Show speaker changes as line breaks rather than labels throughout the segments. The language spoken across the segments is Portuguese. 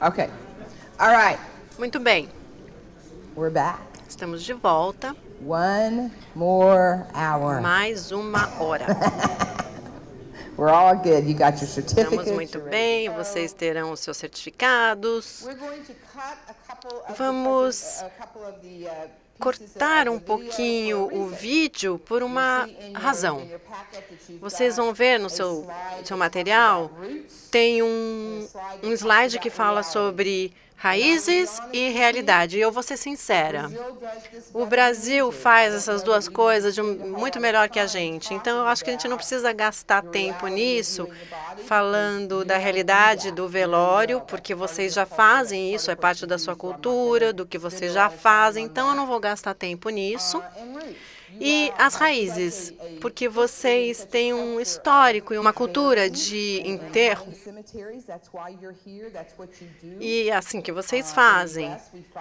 Okay. All right.
Muito bem,
We're back.
estamos de volta.
One more hour.
Mais uma hora.
We're all good. You got your certificates.
Estamos muito bem, vocês terão os seus certificados. Vamos cortar um pouquinho o vídeo por uma razão. Vocês vão ver no seu material, tem um slide que fala sobre raízes e realidade. E eu vou ser sincera, o Brasil faz essas duas coisas muito melhor que a gente. Então, eu acho que a gente não precisa gastar tempo nisso, falando da realidade do velório, porque vocês já fazem isso, é parte da sua cultura, do que vocês já fazem. Então, eu não vou gastar tempo nisso. E as raízes, porque vocês têm um histórico e uma cultura de enterro. E é assim que vocês fazem.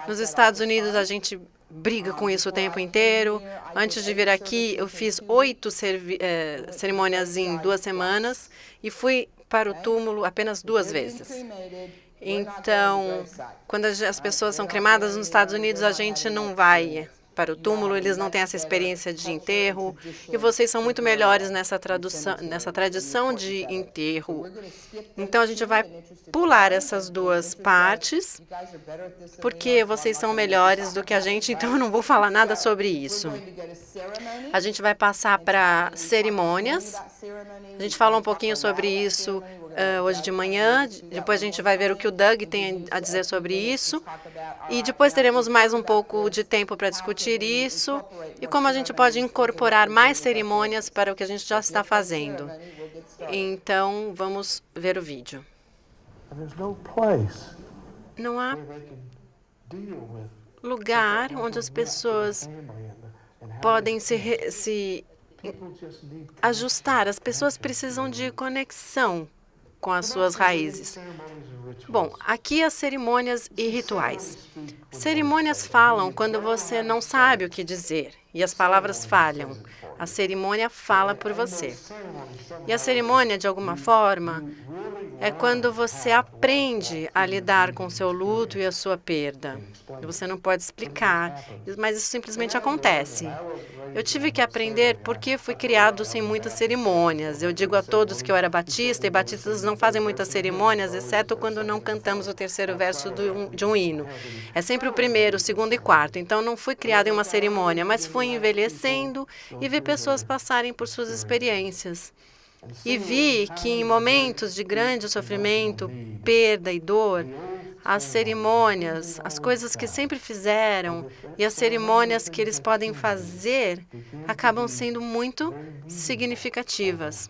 Nos Estados Unidos, a gente briga com isso o tempo inteiro. Antes de vir aqui, eu fiz 8 cerimônias em 2 semanas e fui para o túmulo apenas 2 vezes. Então, quando as pessoas são cremadas nos Estados Unidos, a gente não vai para o túmulo, eles não têm essa experiência de enterro, e vocês são muito melhores nessa tradição de enterro. Então, a gente vai pular essas 2 partes, porque vocês são melhores do que a gente, então eu não vou falar nada sobre isso. A gente vai passar para cerimônias. A gente fala um pouquinho sobre isso hoje de manhã, depois a gente vai ver o que o Doug tem a dizer sobre isso, e depois teremos mais um pouco de tempo para discutir isso e como a gente pode incorporar mais cerimônias para o que a gente já está fazendo. Então, vamos ver o vídeo. Não há lugar onde as pessoas podem se ajustar. As pessoas precisam de conexão com as suas raízes. Bom, aqui as cerimônias e rituais. Cerimônias falam quando você não sabe o que dizer e as palavras falham. A cerimônia fala por você. E a cerimônia, de alguma forma, é quando você aprende a lidar com o seu luto e a sua perda. Você não pode explicar, mas isso simplesmente acontece. Eu tive que aprender porque fui criado sem muitas cerimônias. Eu digo a todos que eu era batista, e batistas não fazem muitas cerimônias, exceto quando não cantamos o 3º verso de um hino. É sempre o 1º, o 2º e 4º. Então, não fui criado em uma cerimônia, mas fui envelhecendo e vi pessoas passarem por suas experiências. E vi que em momentos de grande sofrimento, perda e dor, as cerimônias, as coisas que sempre fizeram e as cerimônias que eles podem fazer acabam sendo muito significativas.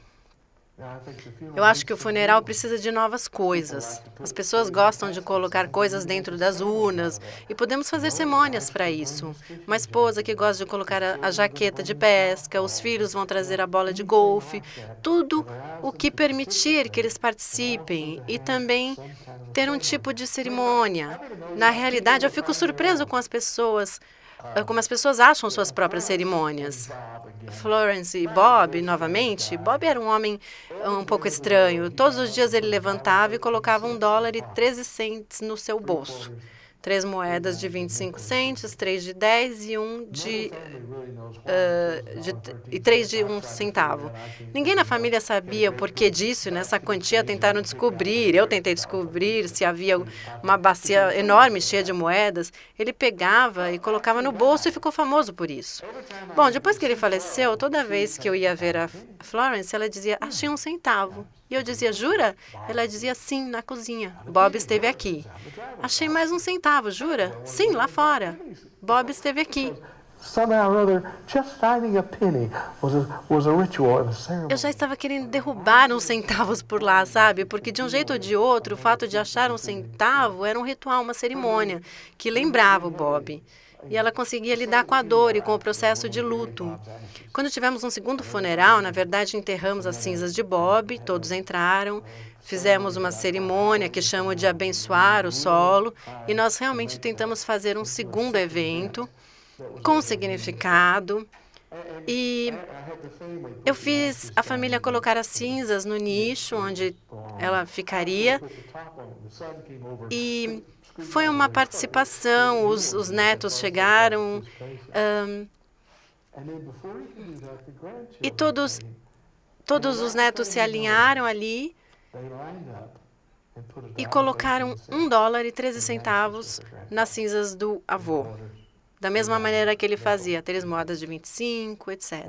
Eu acho que o funeral precisa de novas coisas. As pessoas gostam de colocar coisas dentro das urnas e podemos fazer cerimônias para isso. Uma esposa que gosta de colocar a jaqueta de pesca, os filhos vão trazer a bola de golfe, tudo o que permitir que eles participem e também ter um tipo de cerimônia. Na realidade, eu fico surpreso com as pessoas, como as pessoas acham suas próprias cerimônias. Florence e Bob, novamente, Bob era um homem um pouco estranho. Todos os dias ele levantava e colocava $1 e 13 cents no seu bolso. 3 moedas de 25 cents, 3 de 10 e 3 de 1 centavo. Ninguém na família sabia o porquê disso. Nessa quantia tentaram descobrir. Eu tentei descobrir se havia uma bacia enorme cheia de moedas. Ele pegava e colocava no bolso e ficou famoso por isso. Bom, depois que ele faleceu, toda vez que eu ia ver a Florence, ela dizia, achei 1 centavo. E eu dizia, jura? Ela dizia, sim, na cozinha. Bob esteve aqui. Achei mais 1 centavo, jura? Sim, lá fora. Bob esteve aqui. Eu já estava querendo derrubar uns centavos por lá, sabe? Porque de um jeito ou de outro, o fato de achar 1 centavo era um ritual, uma cerimônia, que lembrava o Bob. E ela conseguia lidar com a dor e com o processo de luto. Quando tivemos um segundo funeral, na verdade, enterramos as cinzas de Bob, todos entraram, fizemos uma cerimônia que chamo de abençoar o solo, e nós realmente tentamos fazer um segundo evento com significado, E eu fiz a família colocar as cinzas no nicho onde ela ficaria. E foi uma participação, os netos chegaram, e todos os netos se alinharam ali e colocaram $1,13 nas cinzas do avô. Da mesma maneira que ele fazia, 3 moedas de 25, etc.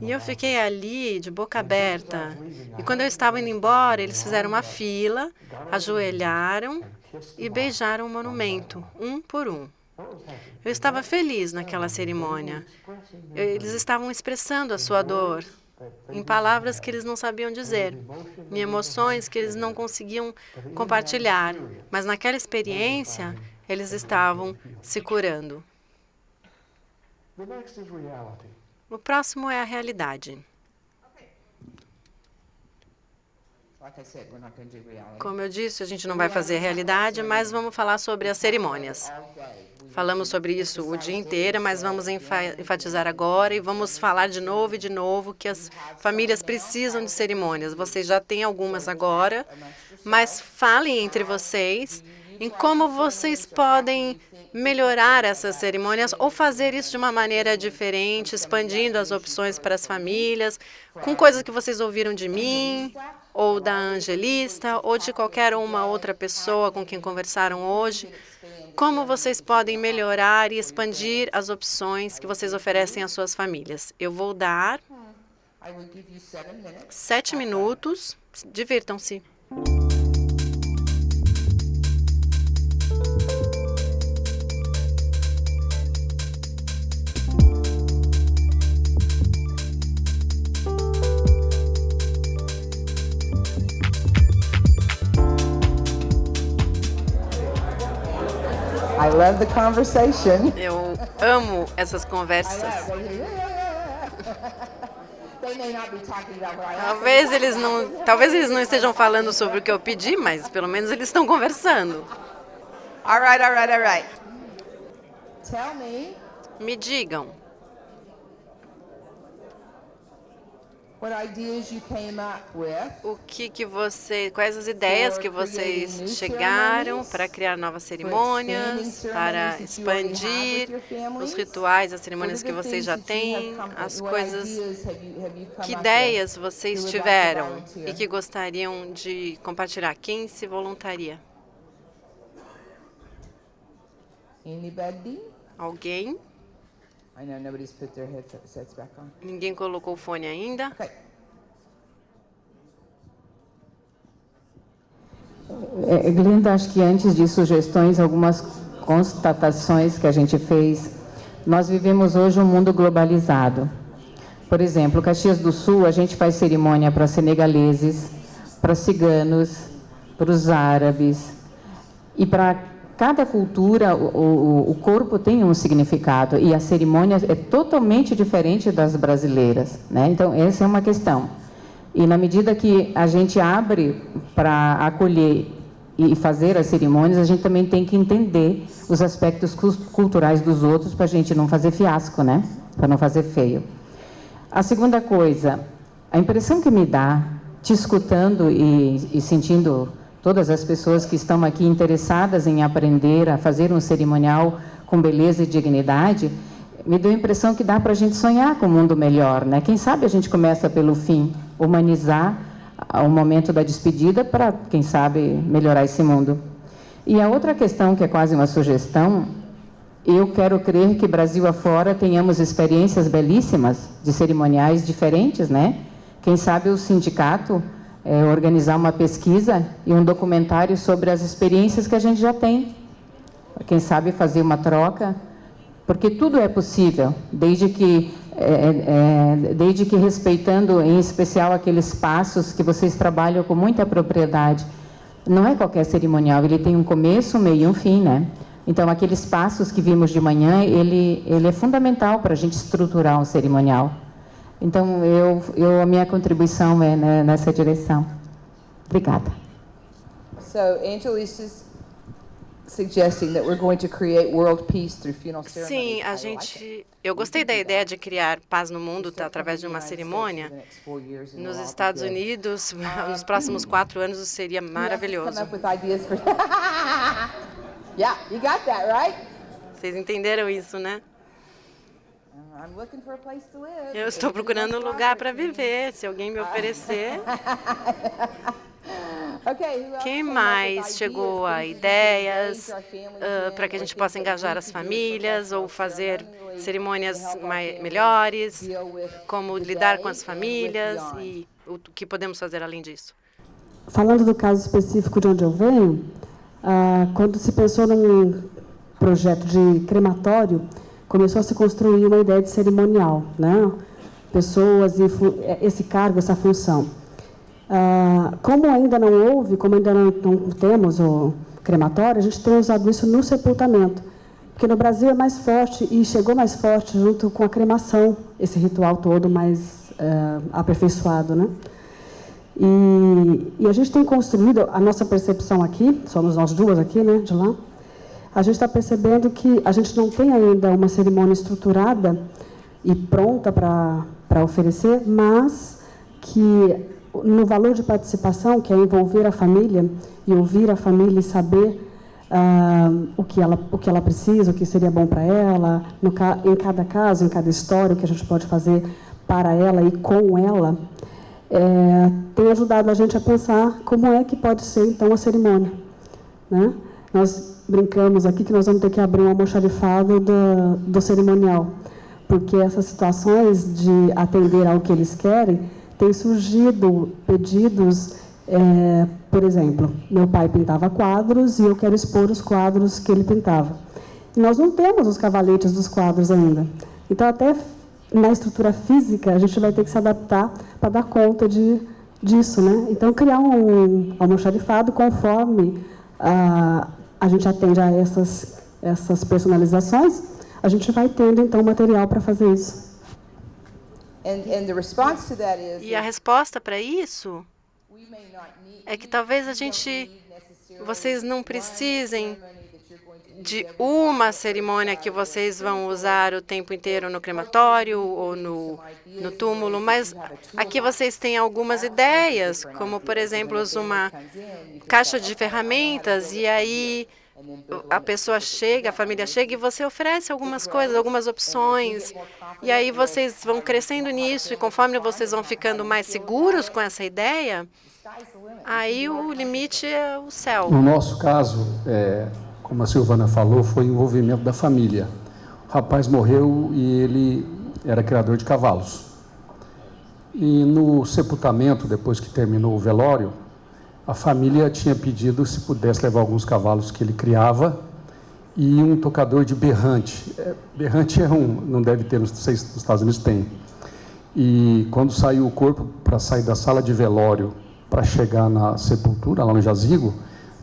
E eu fiquei ali de boca aberta. E quando eu estava indo embora, eles fizeram uma fila, ajoelharam e beijaram o monumento, um por um. Eu estava feliz naquela cerimônia. Eles estavam expressando a sua dor em palavras que eles não sabiam dizer, em emoções que eles não conseguiam compartilhar. Mas naquela experiência, eles estavam se curando. O próximo é a realidade. Como eu disse, a gente não vai fazer realidade, mas vamos falar sobre as cerimônias. Falamos sobre isso o dia inteiro, mas vamos enfatizar agora e vamos falar de novo que as famílias precisam de cerimônias. Vocês já têm algumas agora, mas falem entre vocês em como vocês podem melhorar essas cerimônias ou fazer isso de uma maneira diferente, expandindo as opções para as famílias, com coisas que vocês ouviram de mim, ou da Angelista, ou de qualquer uma outra pessoa com quem conversaram hoje. Como vocês podem melhorar e expandir as opções que vocês oferecem às suas famílias? Eu vou dar 7 minutos. Divirtam-se.
I love the conversation.
Eu amo essas conversas. Talvez eles não estejam falando sobre o que eu pedi, mas pelo menos eles estão conversando.
All right. Tell me
Me digam,
what ideas you came up with
quais as ideias que vocês chegaram para criar novas cerimônias, para expandir os rituais, as cerimônias que vocês já têm, que ideias vocês tiveram e que gostariam de compartilhar. Quem se voluntaria?
Anybody?
Alguém?
I know nobody's put their headsets back on.
Ninguém colocou o fone ainda?
Okay.
Glenda, acho que antes de sugestões, algumas constatações que a gente fez. Nós vivemos hoje um mundo globalizado. Por exemplo, Caxias do Sul, a gente faz cerimônia para senegaleses, para ciganos, para os árabes. E para cada cultura, o corpo tem um significado. E a cerimônia é totalmente diferente das brasileiras, né? Então, essa é uma questão. E na medida que a gente abre para acolher e fazer as cerimônias, a gente também tem que entender os aspectos culturais dos outros para a gente não fazer fiasco, né? Para não fazer feio. A segunda coisa, a impressão que me dá, te escutando e sentindo todas as pessoas que estão aqui interessadas em aprender a fazer um cerimonial com beleza e dignidade, me deu a impressão que dá para a gente sonhar com um mundo melhor, né? Quem sabe a gente começa pelo fim, humanizar o momento da despedida para, quem sabe, melhorar esse mundo. E a outra questão, que é quase uma sugestão, eu quero crer que Brasil afora tenhamos experiências belíssimas de cerimoniais diferentes, né? Quem sabe o sindicato organizar uma pesquisa e um documentário sobre as experiências que a gente já tem. Quem sabe fazer uma troca, porque tudo é possível, desde que respeitando, em especial, aqueles passos que vocês trabalham com muita propriedade. Não é qualquer cerimonial, ele tem um começo, um meio e um fim, né? Então, aqueles passos que vimos de manhã, ele é fundamental para a gente estruturar um cerimonial. Então, a minha contribuição é nessa direção. Obrigada.
So, Angelista's suggesting that we're going to create world peace through funeral ceremonies.
Sim, eu gostei da ideia de criar paz no mundo através de uma cerimônia. Nos Estados Unidos, nos próximos 4 anos, isso seria maravilhoso.
Yeah, you got that, right?
Vocês entenderam isso, né?
I'm looking for a place to live.
Eu estou procurando um lugar para viver, se alguém me oferecer. Quem mais chegou a ideias para que a gente possa engajar as famílias ou fazer cerimônias melhores, como lidar com as famílias e o que podemos fazer além disso?
Falando do caso específico de onde eu venho, quando se pensou num projeto de crematório, começou a se construir uma ideia de cerimonial, né? Pessoas e esse cargo, essa função. Como ainda não houve, como ainda não temos o crematório, a gente tem usado isso no sepultamento, porque no Brasil é mais forte e chegou mais forte junto com a cremação, esse ritual todo mais aperfeiçoado, né? E a gente tem construído, a nossa percepção aqui, somos nós duas aqui, né, de lá, a gente está percebendo que a gente não tem ainda uma cerimônia estruturada e pronta para oferecer, mas que no valor de participação, que é envolver a família e ouvir a família e saber o que ela precisa, o que seria bom para ela, em cada caso, em cada história, o que a gente pode fazer para ela e com ela, tem ajudado a gente a pensar como é que pode ser, então, a cerimônia, né? Nós brincamos aqui que nós vamos ter que abrir um almoxarifado do cerimonial, porque essas situações de atender ao que eles querem, tem surgido pedidos, por exemplo, meu pai pintava quadros e eu quero expor os quadros que ele pintava. E nós não temos os cavaletes dos quadros ainda. Então, até na estrutura física, a gente vai ter que se adaptar para dar conta disso, né? Então, criar um almoxarifado conforme a gente atende a essas personalizações, a gente vai tendo, então, material para fazer isso.
E a resposta para isso é que talvez vocês não precisem de uma cerimônia que vocês vão usar o tempo inteiro no crematório ou no túmulo, mas aqui vocês têm algumas ideias, como, por exemplo, uma caixa de ferramentas, e aí a pessoa chega, a família chega e você oferece algumas coisas, algumas opções, e aí vocês vão crescendo nisso, e conforme vocês vão ficando mais seguros com essa ideia, aí o limite é o céu.
No nosso caso, como a Silvana falou, foi envolvimento da família. O rapaz morreu e ele era criador de cavalos. E no sepultamento, depois que terminou o velório, a família tinha pedido se pudesse levar alguns cavalos que ele criava e um tocador de berrante. Berrante não deve ter, não sei se nos Estados Unidos tem. E quando saiu o corpo para sair da sala de velório para chegar na sepultura, lá no jazigo,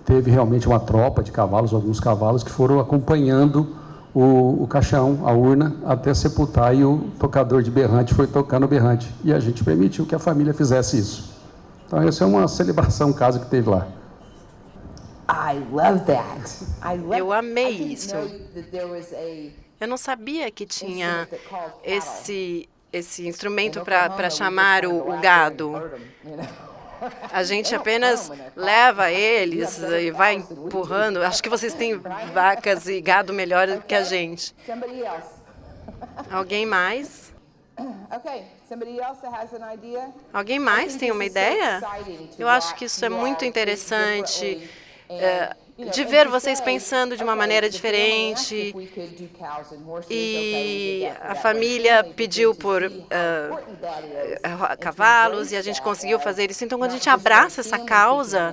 teve realmente uma tropa de cavalos, alguns cavalos que foram acompanhando o caixão, a urna, até sepultar, e o tocador de berrante foi tocando o berrante. E a gente permitiu que a família fizesse isso. Então, essa é uma celebração, um caso que teve lá.
Eu amei isso. Eu não sabia que tinha esse instrumento para chamar o gado. A gente apenas leva eles e vai empurrando. Acho que vocês têm vacas e gado melhor do que a gente. Alguém mais? Alguém mais tem uma ideia? Eu acho que isso é muito interessante, de ver vocês pensando de uma maneira diferente. E a família pediu por cavalos e a gente conseguiu fazer isso. Então, quando a gente abraça essa causa,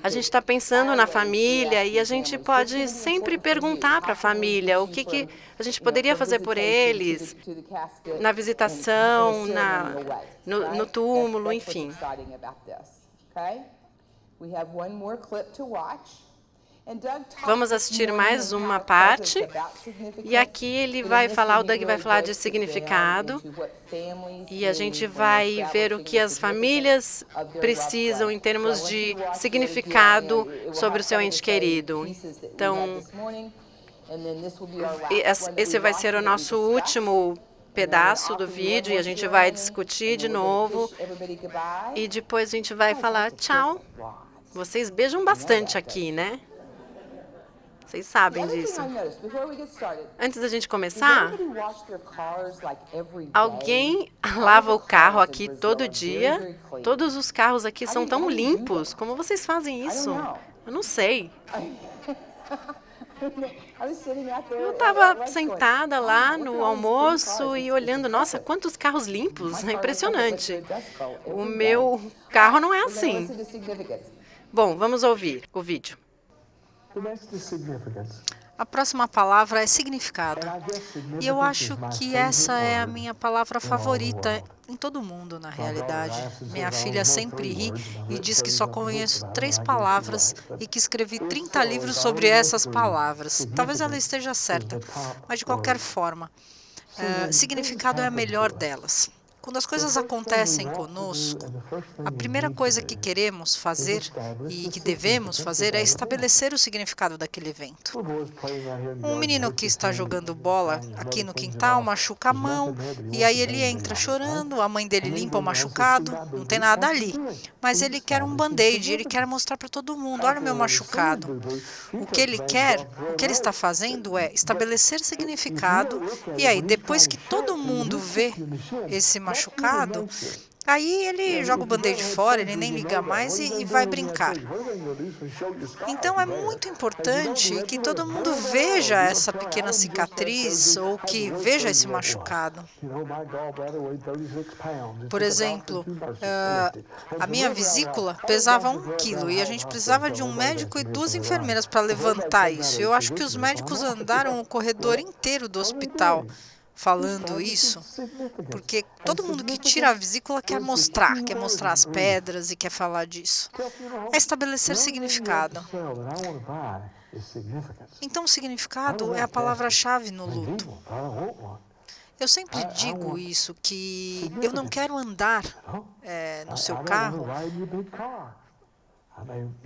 a gente está pensando na família e a gente pode sempre perguntar para a família o que a gente poderia fazer por eles, na visitação, no túmulo, enfim. Vamos assistir mais uma parte. E aqui ele vai falar, o Doug vai falar de significado. E a gente vai ver o que as famílias precisam em termos de significado sobre o seu ente querido. Então, esse vai ser o nosso último pedaço do vídeo e a gente vai discutir de novo. E depois a gente vai falar tchau. Vocês beijam bastante aqui, né? Vocês sabem disso. Antes da gente começar, alguém lava o carro aqui todo dia? Todos os carros aqui são tão limpos. Como vocês fazem isso? Eu não sei. Eu estava sentada lá no almoço e olhando, nossa, quantos carros limpos, é impressionante. O meu carro não é assim. Bom, vamos ouvir o vídeo.
A próxima palavra é significado. E eu acho que essa é a minha palavra favorita em todo mundo, na realidade. Minha filha sempre ri e diz que só conheço 3 palavras e que escrevi 30 livros sobre essas palavras. Talvez ela esteja certa, mas de qualquer forma, significado é a melhor delas. Quando as coisas acontecem conosco, a primeira coisa que queremos fazer e que devemos fazer é estabelecer o significado daquele evento. Um menino que está jogando bola aqui no quintal machuca a mão e aí ele entra chorando, a mãe dele limpa o machucado, não tem nada ali, mas ele quer um band-aid, ele quer mostrar para todo mundo, olha o meu machucado. O que ele quer, o que ele está fazendo é estabelecer significado e aí depois que todo mundo vê esse machucado, aí ele joga o band-aid fora, ele nem liga mais e vai brincar. Então é muito importante que todo mundo veja essa pequena cicatriz ou que veja esse machucado. Por exemplo, a minha vesícula pesava 1 quilo e a gente precisava de um médico e 2 enfermeiras para levantar isso. Eu acho que os médicos andaram o corredor inteiro do hospital falando isso, porque todo mundo que tira a vesícula quer mostrar as pedras e quer falar disso. É estabelecer significado. Então, o significado é a palavra-chave no luto. Eu sempre digo isso, que eu não quero andar no seu carro.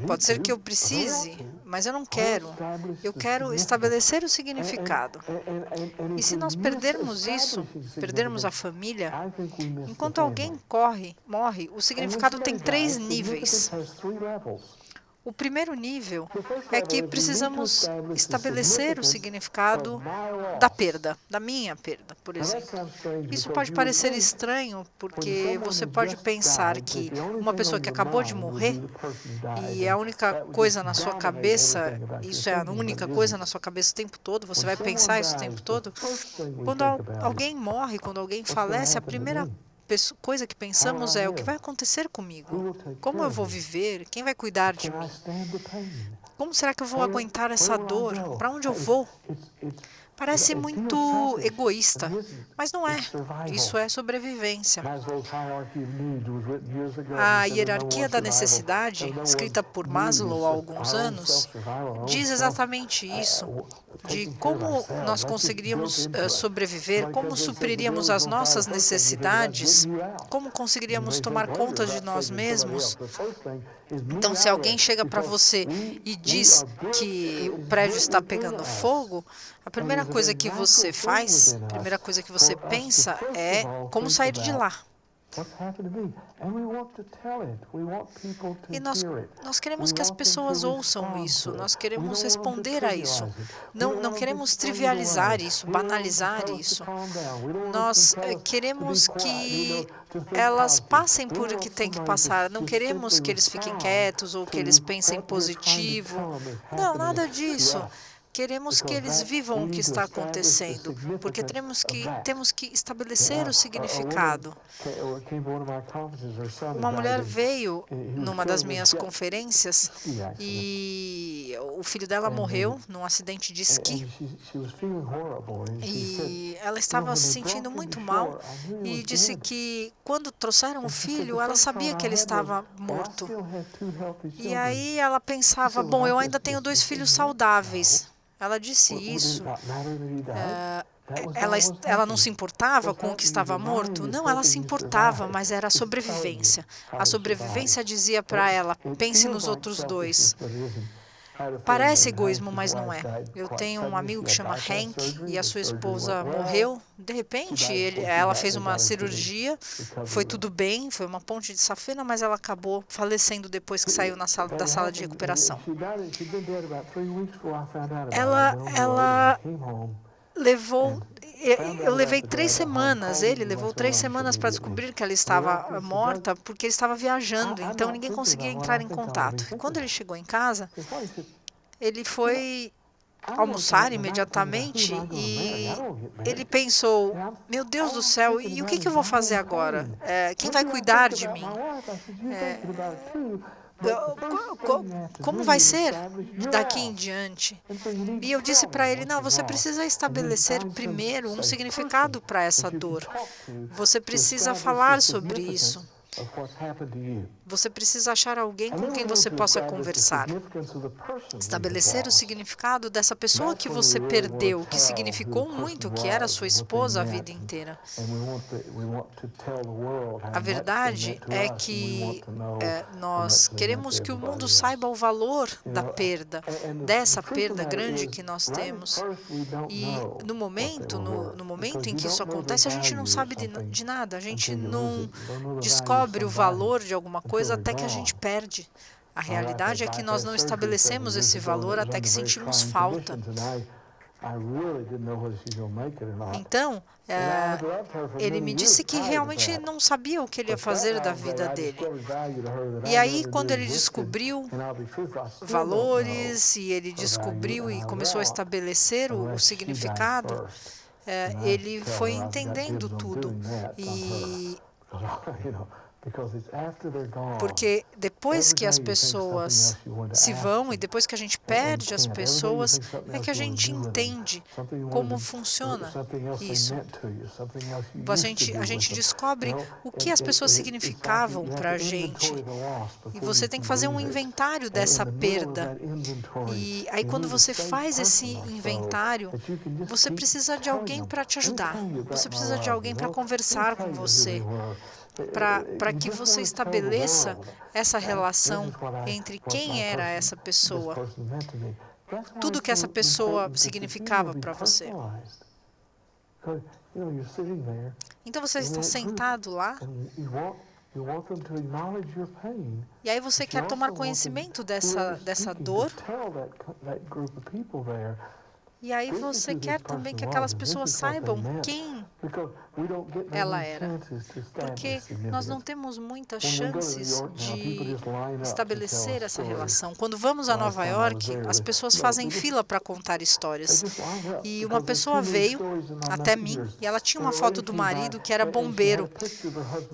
Pode ser que eu precise, mas eu não quero. Eu quero estabelecer o significado. E se nós perdermos isso, perdermos a família, enquanto alguém morre, o significado tem 3 níveis. O primeiro nível é que precisamos estabelecer o significado da perda, da minha perda, por exemplo. Isso pode parecer estranho, porque você pode pensar que uma pessoa que acabou de morrer, e a única coisa na sua cabeça, isso é a única coisa na sua cabeça o tempo todo, você vai pensar isso o tempo todo. Quando alguém morre, quando alguém falece, a primeira coisa que pensamos é o que vai acontecer comigo? Como eu vou viver? Quem vai cuidar de mim? Como será que eu vou aguentar essa dor? Para onde eu vou? Parece muito egoísta, mas não é. Isso é sobrevivência. A hierarquia da necessidade, escrita por Maslow há alguns anos, diz exatamente isso, de como nós conseguiríamos sobreviver, como supriríamos as nossas necessidades, como conseguiríamos tomar conta de nós mesmos. Então, se alguém chega para você e diz que o prédio está pegando fogo, a primeira coisa que você faz, a primeira coisa que você pensa é como sair de lá. E nós queremos que as pessoas ouçam isso, nós queremos responder a isso. Não queremos trivializar isso, banalizar isso. Nós queremos que elas passem por o que tem que passar. Não queremos que eles fiquem quietos ou que eles pensem positivo. Não, nada disso. queremos que eles vivam o que está acontecendo, porque temos que estabelecer o significado. Uma mulher veio numa das minhas conferências e o filho dela morreu num acidente de esqui. E ela estava se sentindo muito mal e disse que quando trouxeram o filho, ela sabia que ele estava morto. E aí ela pensava, bom, eu ainda tenho 2 filhos saudáveis. Ela disse isso. Ela não se importava com o que estava morto? Não, ela se importava, mas era a sobrevivência. A sobrevivência dizia para ela, pense nos outros 2. Parece egoísmo, mas não é. Eu tenho um amigo que chama Hank e a sua esposa morreu. De repente, ela fez uma cirurgia, foi tudo bem, foi uma ponte de safena, mas ela acabou falecendo depois que saiu da sala de recuperação. Ela levou... Eu levei 3 semanas, ele levou 3 semanas para descobrir que ela estava morta, porque ele estava viajando, então ninguém conseguia entrar em contato. E quando ele chegou em casa, ele foi almoçar imediatamente e ele pensou, meu Deus do céu, e o que eu vou fazer agora? Quem vai cuidar de mim? Como vai ser daqui em diante? E eu disse para ele, não, você precisa estabelecer primeiro um significado para essa dor. Você precisa falar sobre isso. Você precisa achar alguém com quem você possa conversar. Estabelecer o significado dessa pessoa que você perdeu, que significou muito, que era sua esposa a vida inteira. A verdade é que nós queremos que o mundo saiba o valor da perda, dessa perda grande que nós temos. E no momento em que isso acontece, a gente não sabe de nada, a gente não descobre o valor de alguma coisa até que a gente perde. A realidade é que nós não estabelecemos esse valor até que sentimos falta. Então, ele me disse que realmente não sabia o que ele ia fazer da vida dele. E aí, quando ele descobriu valores, e ele descobriu e começou a estabelecer o significado, ele foi entendendo tudo. Porque depois que as pessoas se vão e depois que a gente perde as pessoas, é que a gente entende como funciona isso. A gente descobre o que as pessoas significavam para a gente. E você tem que fazer um inventário dessa perda. E aí quando você faz esse inventário, você precisa de alguém para te ajudar. Você precisa de alguém para conversar com você. Para que você estabeleça essa relação entre quem era essa pessoa, tudo que essa pessoa significava para você. Então você está sentado lá, e aí você quer tomar conhecimento dessa dor, e aí você quer também que aquelas pessoas saibam quem ela era. Porque nós não temos muitas chances de estabelecer essa relação. Quando vamos a Nova York, as pessoas fazem fila para contar histórias. E uma pessoa veio até mim e ela tinha uma foto do marido que era bombeiro.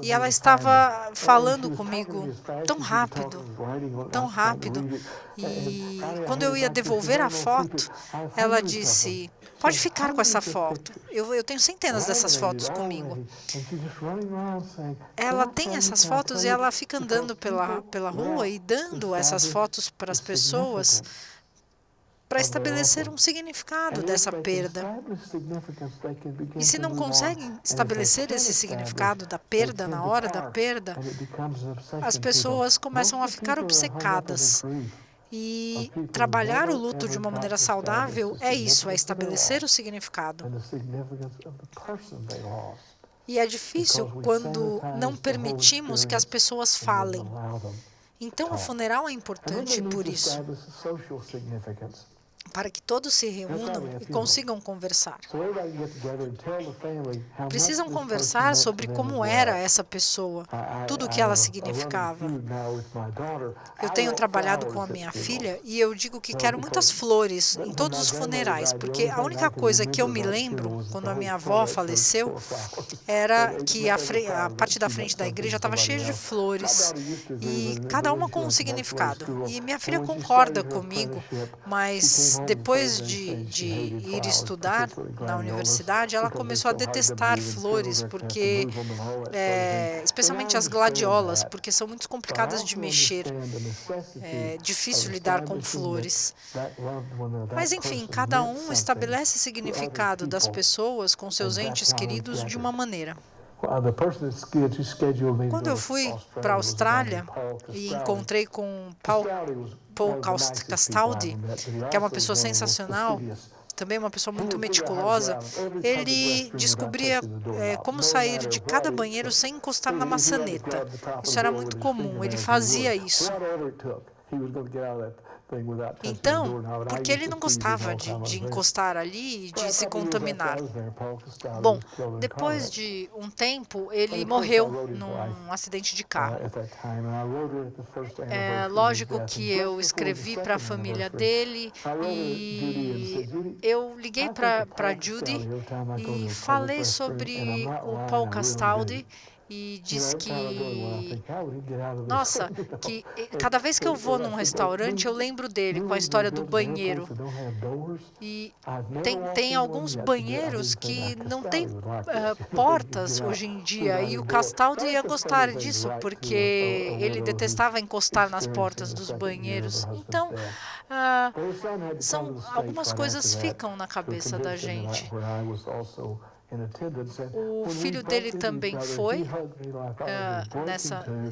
E ela estava falando comigo tão rápido, tão rápido. E quando eu ia devolver a foto, ela disse, pode ficar com essa foto. Eu tenho centenas dessas fotos comigo. Ela tem essas fotos e ela fica andando pela rua e dando essas fotos para as pessoas para estabelecer um significado dessa perda. E se não conseguem estabelecer esse significado da perda na hora da perda, as pessoas começam a ficar obcecadas. E trabalhar o luto de uma maneira saudável é isso, é estabelecer o significado. E é difícil quando não permitimos que as pessoas falem. Então, o funeral é importante por isso. para que todos se reúnam e consigam conversar. Precisam conversar sobre como era essa pessoa, tudo o que ela significava. Eu tenho trabalhado com a minha filha e eu digo que quero muitas flores em todos os funerais, porque a única coisa que eu me lembro, quando a minha avó faleceu, era que a parte da frente da igreja estava cheia de flores, e cada uma com um significado. E minha filha concorda comigo, mas depois de ir estudar na universidade, ela começou a detestar flores, porque, especialmente as gladiolas, porque são muito complicadas de mexer. É difícil lidar com flores. Mas, enfim, cada um estabelece significado das pessoas com seus entes queridos de uma maneira. Quando eu fui para a Austrália e encontrei com Paul Castaldi, que é uma pessoa sensacional, também uma pessoa muito meticulosa, ele descobria como sair de cada banheiro sem encostar na maçaneta. Isso era muito comum, ele fazia isso. Então, porque ele não gostava de encostar ali e de se contaminar. Bom, depois de um tempo, ele morreu num acidente de carro. É lógico que eu escrevi para a família dele e eu liguei para Judy e falei sobre o Paul Castaldi. E diz que, nossa, que cada vez que eu vou num restaurante, eu lembro dele com a história do banheiro. E tem alguns banheiros que não têm portas hoje em dia, e o Castaldi ia gostar disso, porque ele detestava encostar nas portas dos banheiros. Então, algumas coisas ficam na cabeça da gente. O filho dele também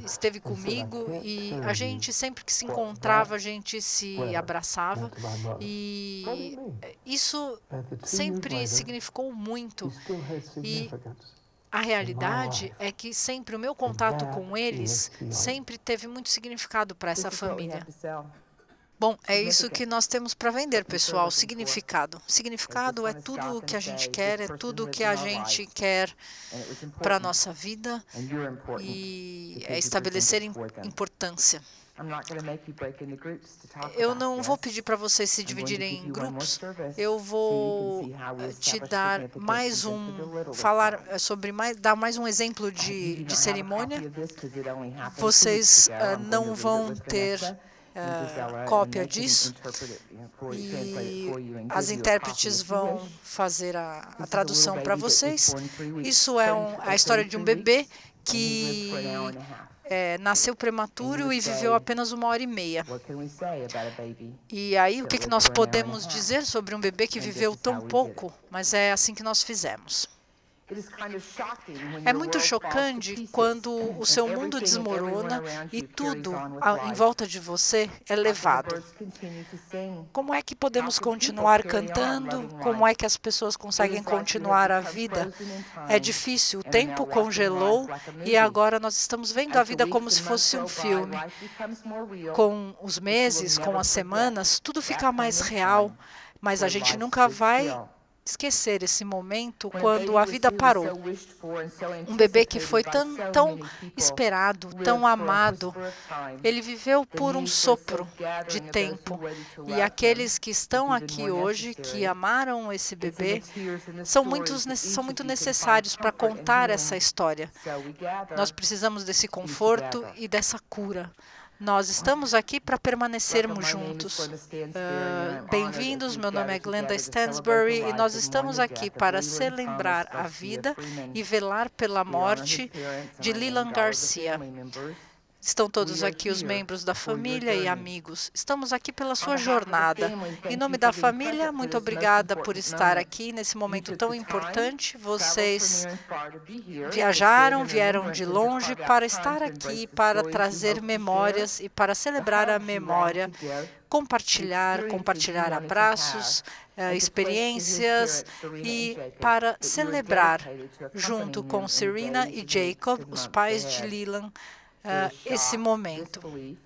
esteve comigo, e a gente, sempre que se encontrava, a gente se abraçava, e isso sempre significou muito. E a realidade é que sempre o meu contato com eles sempre teve muito significado para essa família. Bom, é isso que nós temos para vender, pessoal, significado. Significado é tudo o que a gente quer, é tudo o que a gente quer para a nossa vida, e é estabelecer importância. Eu não vou pedir para vocês se dividirem em grupos. Eu vou te dar dar mais um exemplo de cerimônia. Vocês não vão ter cópia disso, e as intérpretes vão fazer a tradução para vocês. Isso é a história de um bebê que nasceu prematuro e viveu apenas 1h30. E aí, o que nós podemos dizer sobre um bebê que viveu tão pouco? Mas é assim que nós fizemos. É muito chocante quando o seu mundo desmorona e tudo em volta de você é levado. Como é que podemos continuar cantando? Como é que as pessoas conseguem continuar a vida? É difícil, o tempo congelou e agora nós estamos vendo a vida como se fosse um filme. Com os meses, com as semanas, tudo fica mais real, mas a gente nunca vai esquecer esse momento quando a vida parou. Um bebê que foi tão esperado, tão amado, ele viveu por um sopro de tempo. E aqueles que estão aqui hoje, que amaram esse bebê, são muito necessários para contar essa história. Nós precisamos desse conforto e dessa cura. Nós estamos aqui para permanecermos juntos. Bem-vindos, meu nome é Glenda Stansbury e nós estamos aqui para celebrar a vida e velar pela morte de Leland Garcia. Estão todos aqui os membros da família e amigos. Estamos aqui pela sua jornada. Em nome da família, muito obrigada por estar aqui nesse momento tão importante. Vocês vieram de longe para estar aqui, para trazer memórias e para celebrar a memória, compartilhar abraços, experiências e para celebrar junto com Serena e Jacob, os pais de Leland, esse momento.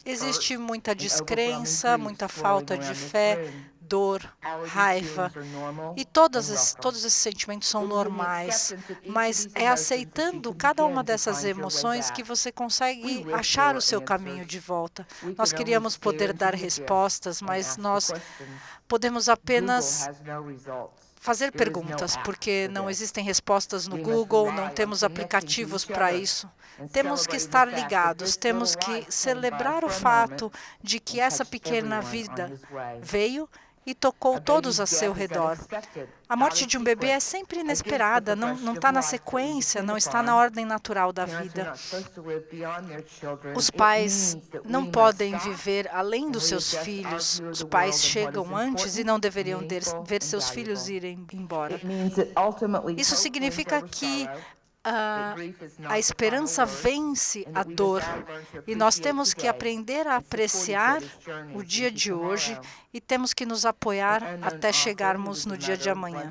Existe muita descrença, muita falta de fé dor, raiva, e todos esses sentimentos são normais, mas é aceitando cada uma dessas emoções que você consegue achar o seu caminho de volta. Nós queríamos poder dar respostas, mas nós podemos apenas fazer perguntas, porque não existem respostas no Google, não temos aplicativos para isso. Temos que estar ligados, temos que celebrar o fato de que essa pequena vida veio e tocou todos a seu redor. A morte de um bebê é sempre inesperada, não está na sequência, não está na ordem natural da vida. Os pais não podem viver além dos seus filhos. Os pais chegam antes e não deveriam ver seus filhos irem embora. Isso significa que a esperança vence a dor, e nós temos que aprender a apreciar o dia de hoje e temos que nos apoiar até chegarmos no dia de amanhã.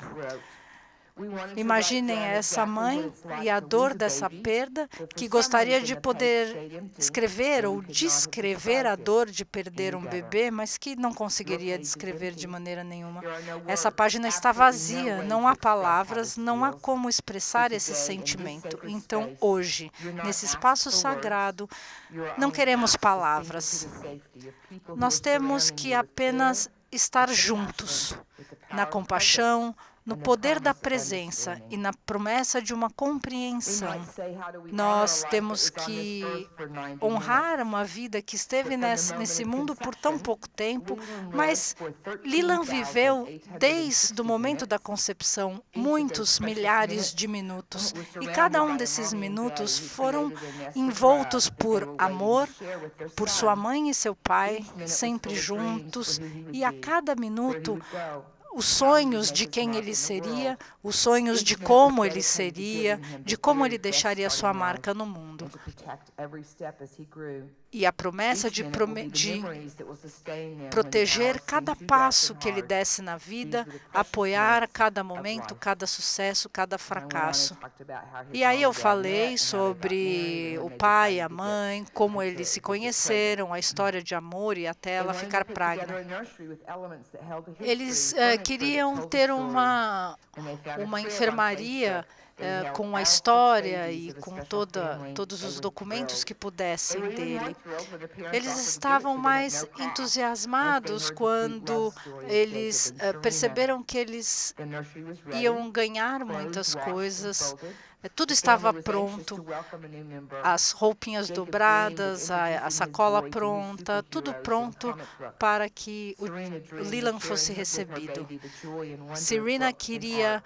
Imaginem essa mãe e a dor dessa perda, que gostaria de poder escrever ou descrever a dor de perder um bebê, mas que não conseguiria descrever de maneira nenhuma. Essa página está vazia, não há palavras, não há como expressar esse sentimento. Então, hoje, nesse espaço sagrado, não queremos palavras. Nós temos que apenas estar juntos, na compaixão, no poder da presença e na promessa de uma compreensão. Nós temos que honrar uma vida que esteve nesse mundo por tão pouco tempo, mas Leland viveu desde o momento da concepção muitos milhares de minutos, e cada um desses minutos foram envoltos por amor, por sua mãe e seu pai, sempre juntos, e a cada minuto os sonhos de quem ele seria, os sonhos de como ele seria, de como ele deixaria sua marca no mundo. E a promessa de proteger cada passo que ele desse na vida, apoiar cada momento, cada sucesso, cada fracasso. E aí eu falei sobre o pai e a mãe, como eles se conheceram, a história de amor e até ela ficar prágrima. Eles queriam ter uma enfermaria com a história e com todos os documentos que pudessem dele. Eles estavam mais entusiasmados quando eles perceberam que eles iam ganhar muitas coisas. Tudo estava pronto, as roupinhas dobradas, a sacola pronta, tudo pronto para que o Leland fosse recebido. Serena queria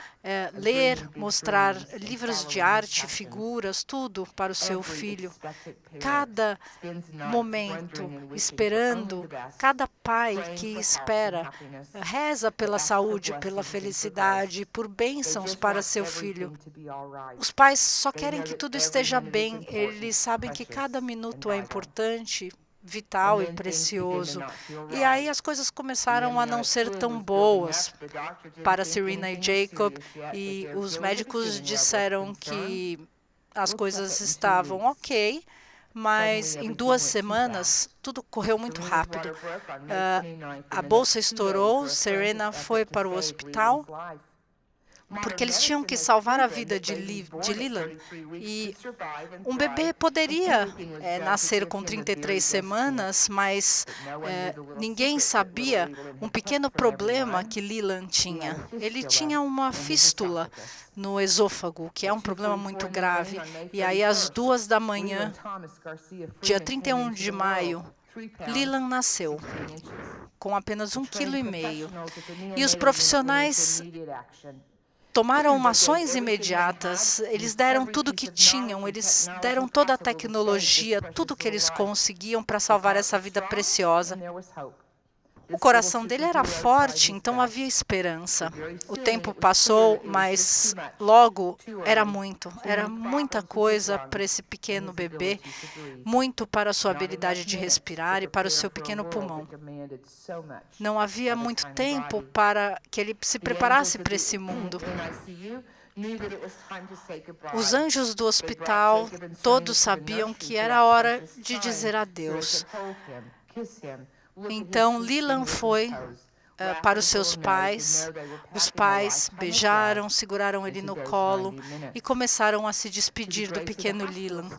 ler, mostrar livros de arte, figuras, tudo para o seu filho. Cada momento, esperando, cada pai que espera, reza pela saúde, pela felicidade, por bênçãos para seu filho. Os pais só querem que tudo esteja bem, eles sabem que cada minuto é importante, vital e precioso. E aí as coisas começaram a não ser tão boas para Serena e Jacob, e os médicos disseram que as coisas estavam ok, mas em 2 semanas tudo correu muito rápido. A bolsa estourou, Serena foi para o hospital, porque eles tinham que salvar a vida de Leland. E um bebê poderia nascer com 33 semanas, mas ninguém sabia um pequeno problema que Leland tinha. Ele tinha uma fístula no esôfago, que é um problema muito grave. E aí, às 2 da manhã, dia 31 de maio, Leland nasceu com apenas 1,5 kg. E os profissionais tomaram ações imediatas, eles deram tudo o que tinham, eles deram toda a tecnologia, tudo que eles conseguiam para salvar essa vida preciosa. O coração dele era forte, então havia esperança. O tempo passou, mas logo era muita coisa para esse pequeno bebê, muito para a sua habilidade de respirar e para o seu pequeno pulmão. Não havia muito tempo para que ele se preparasse para esse mundo. Os anjos do hospital todos sabiam que era hora de dizer adeus. Então, Leland foi para os seus pais. Os pais beijaram, seguraram ele no colo e começaram a se despedir do pequeno Leland.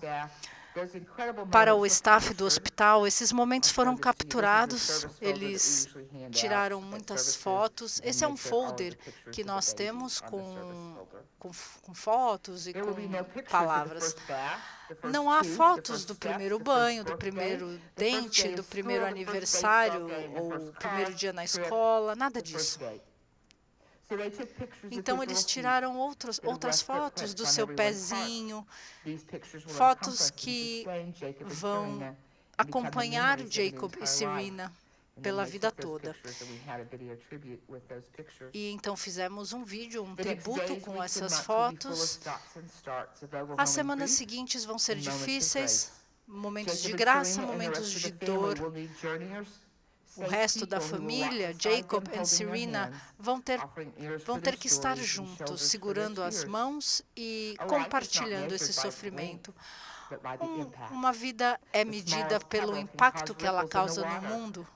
Para o staff do hospital, esses momentos foram capturados, eles tiraram muitas fotos. Esse é um folder que nós temos com fotos e com palavras. Não há fotos do primeiro banho, do primeiro dente, do primeiro aniversário ou primeiro dia na escola, nada disso. Então, eles tiraram outras fotos do seu pezinho, fotos que vão acompanhar Jacob e Serena pela vida toda. E então fizemos um vídeo, um tributo com essas fotos. As semanas seguintes vão ser difíceis, momentos de graça, momentos de dor. O resto da família, Jacob e Serena, vão ter que estar juntos, segurando as mãos e compartilhando esse sofrimento. Uma vida é medida pelo impacto que ela causa no mundo.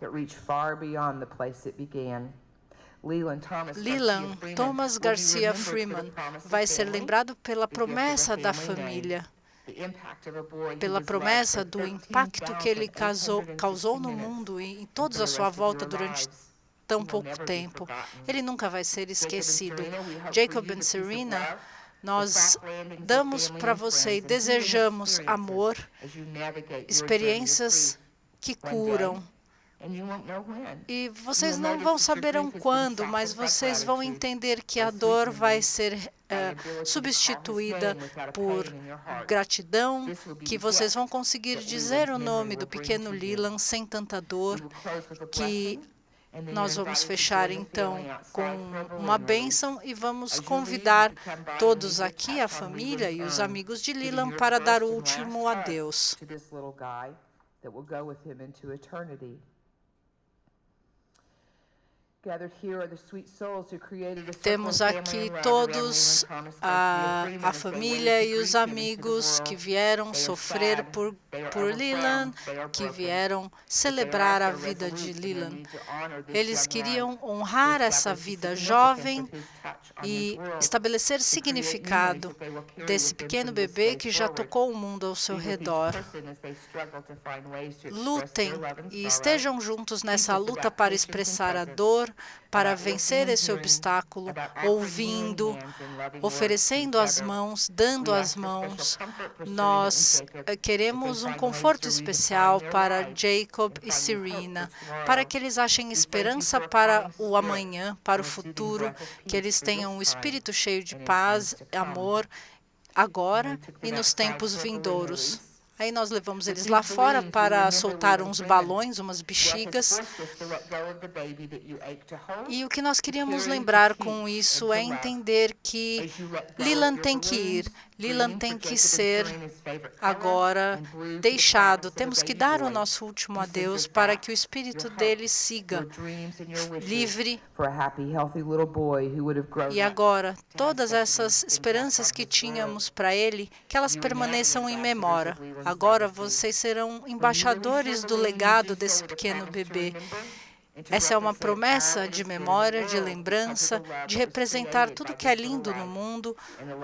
Leland Thomas Garcia Freeman vai ser lembrado pela promessa da família, pela promessa do impacto que ele causou no mundo e em todos à sua volta durante tão pouco tempo. Ele nunca vai ser esquecido. Jacob e Serena, nós damos para você e desejamos amor, experiências que curam. E vocês não vão saberão quando, mas vocês vão entender que a dor vai ser substituída por gratidão, que vocês vão conseguir dizer o nome do pequeno Leland sem tanta dor, que nós vamos fechar então com uma bênção e vamos convidar todos aqui, a família e os amigos de Leland, para dar o último adeus. Temos aqui todos a família e os amigos que vieram sofrer por Leland, que vieram celebrar a vida de Leland. Eles queriam honrar essa vida jovem e estabelecer significado desse pequeno bebê que já tocou o mundo ao seu redor. Lutem e estejam juntos nessa luta para expressar a dor, para vencer esse obstáculo, ouvindo, oferecendo as mãos, dando as mãos. Nós queremos um conforto especial para Jacob e Serena, para que eles achem esperança para o amanhã, para o futuro, que eles tenham um espírito cheio de paz, amor, agora e nos tempos vindouros. Aí nós levamos eles lá fora para soltar uns balões, umas bexigas. E o que nós queríamos lembrar com isso é entender que Leland tem que ir. Leland tem que ser agora deixado. Temos que dar o nosso último adeus para que o espírito dele siga livre. E agora, todas essas esperanças que tínhamos para ele, que elas permaneçam em memória. Agora vocês serão embaixadores do legado desse pequeno bebê. Essa é uma promessa de memória, de lembrança, de representar tudo que é lindo no mundo,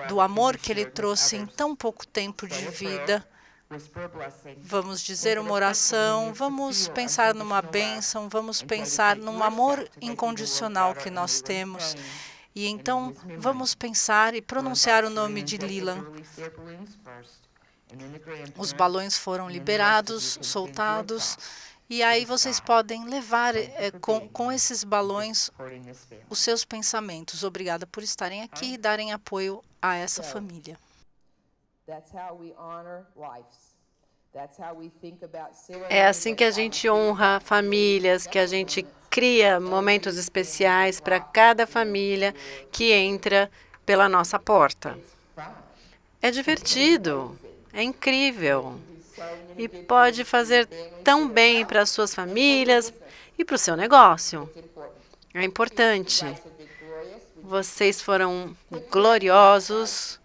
do amor que ele trouxe em tão pouco tempo de vida. Vamos dizer uma oração, vamos pensar numa bênção, vamos pensar num amor incondicional que nós temos. E então vamos pensar e pronunciar o nome de Leland. Os balões foram liberados, soltados. E aí vocês podem levar com esses balões os seus pensamentos. Obrigada por estarem aqui e darem apoio a essa família.
É assim que a gente honra famílias, que a gente cria momentos especiais para cada família que entra pela nossa porta. É divertido, é incrível. E pode fazer tão bem para as suas famílias e para o seu negócio. É importante. Vocês foram gloriosos.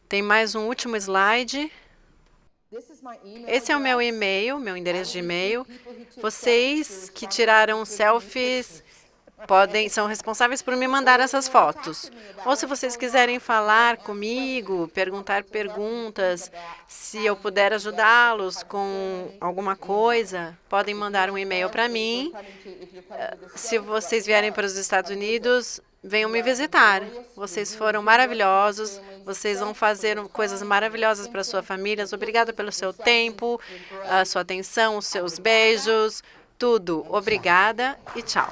Tem mais um último slide. Esse é o meu e-mail, meu endereço de e-mail. Vocês que tiraram selfies, são responsáveis por me mandar essas fotos. Ou se vocês quiserem falar comigo, perguntar perguntas, se eu puder ajudá-los com alguma coisa, podem mandar um e-mail para mim. Se vocês vierem para os Estados Unidos, venham me visitar. Vocês foram maravilhosos. Vocês vão fazer coisas maravilhosas para sua família. Obrigada pelo seu tempo, a sua atenção, os seus beijos, tudo. Obrigada e tchau.